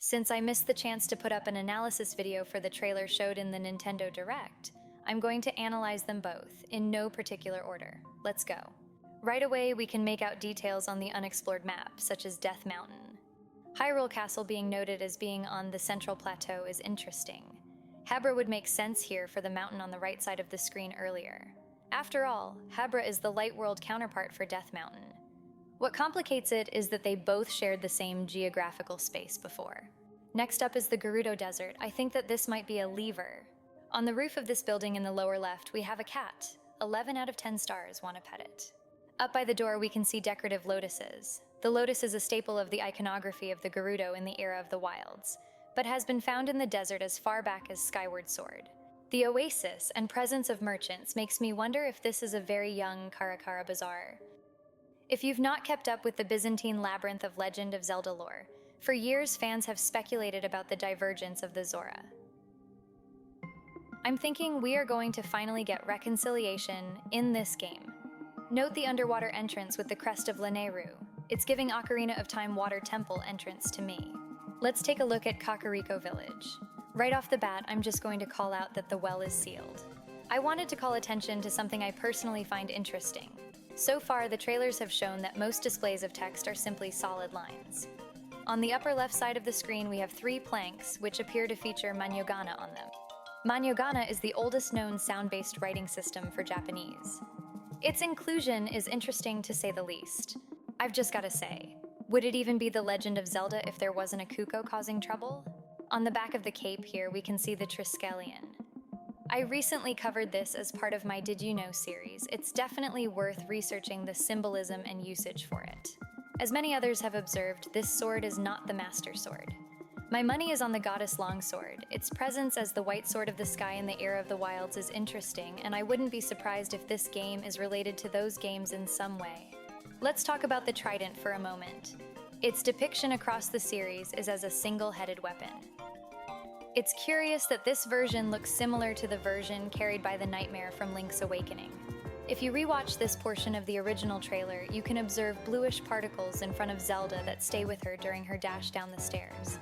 Since I missed the chance to put up an analysis video for the trailer showed in the Nintendo Direct, I'm going to analyze them both, in no particular order. Let's go. Right away, we can make out details on the unexplored map, such as Death Mountain. Hyrule Castle being noted as being on the central plateau is interesting. Habra would make sense here for the mountain on the right side of the screen earlier. After all, Habra is the light world counterpart for Death Mountain. What complicates it is that they both shared the same geographical space before. Next up is the Gerudo Desert. I think that this might be a lever. On the roof of this building in the lower left, we have a cat. 11 out of 10 stars, want to pet it. Up by the door, we can see decorative lotuses. The lotus is a staple of the iconography of the Gerudo in the era of the wilds, but has been found in the desert as far back as Skyward Sword. The oasis and presence of merchants makes me wonder if this is a very young Karakara bazaar. If you've not kept up with the Byzantine labyrinth of Legend of Zelda lore, for years fans have speculated about the divergence of the Zora. I'm thinking we are going to finally get reconciliation in this game. Note the underwater entrance with the crest of Lanayru. It's giving Ocarina of Time Water Temple entrance to me. Let's take a look at Kakariko Village. Right off the bat, I'm just going to call out that the well is sealed. I wanted to call attention to something I personally find interesting. So far, the trailers have shown that most displays of text are simply solid lines. On the upper left side of the screen, we have 3 planks, which appear to feature Manyogana on them. Manyogana is the oldest known sound-based writing system for Japanese. Its inclusion is interesting to say the least. I've just gotta say, would it even be the Legend of Zelda if there wasn't a Kuko causing trouble? On the back of the cape here, we can see the Triskelion. I recently covered this as part of my Did You Know series. It's definitely worth researching the symbolism and usage for it. As many others have observed, this sword is not the Master Sword. My money is on the Goddess Longsword. Its presence as the white sword of the sky in the era of the wilds is interesting, and I wouldn't be surprised if this game is related to those games in some way. Let's talk about the trident for a moment. Its depiction across the series is as a single-headed weapon. It's curious that this version looks similar to the version carried by the Nightmare from Link's Awakening. If you rewatch this portion of the original trailer, you can observe bluish particles in front of Zelda that stay with her during her dash down the stairs.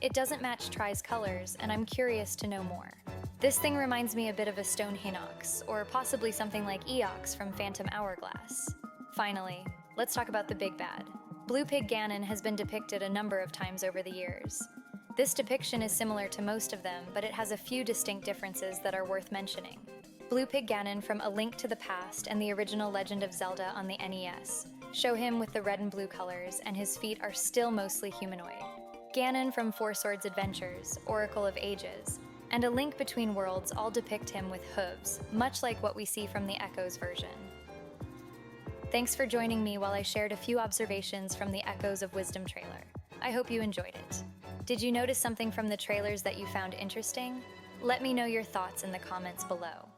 It doesn't match Tri's colors, and I'm curious to know more. This thing reminds me a bit of a stone Hinox, or possibly something like Eox from Phantom Hourglass. Finally, let's talk about the big bad. Blue Pig Ganon has been depicted a number of times over the years. This depiction is similar to most of them, but it has a few distinct differences that are worth mentioning. Blue Pig Ganon from A Link to the Past and the original Legend of Zelda on the NES show him with the red and blue colors, and his feet are still mostly humanoid. Ganon from Four Swords Adventures, Oracle of Ages, and A Link Between Worlds all depict him with hooves, much like what we see from the Echoes version. Thanks for joining me while I shared a few observations from the Echoes of Wisdom trailer. I hope you enjoyed it. Did you notice something from the trailers that you found interesting? Let me know your thoughts in the comments below.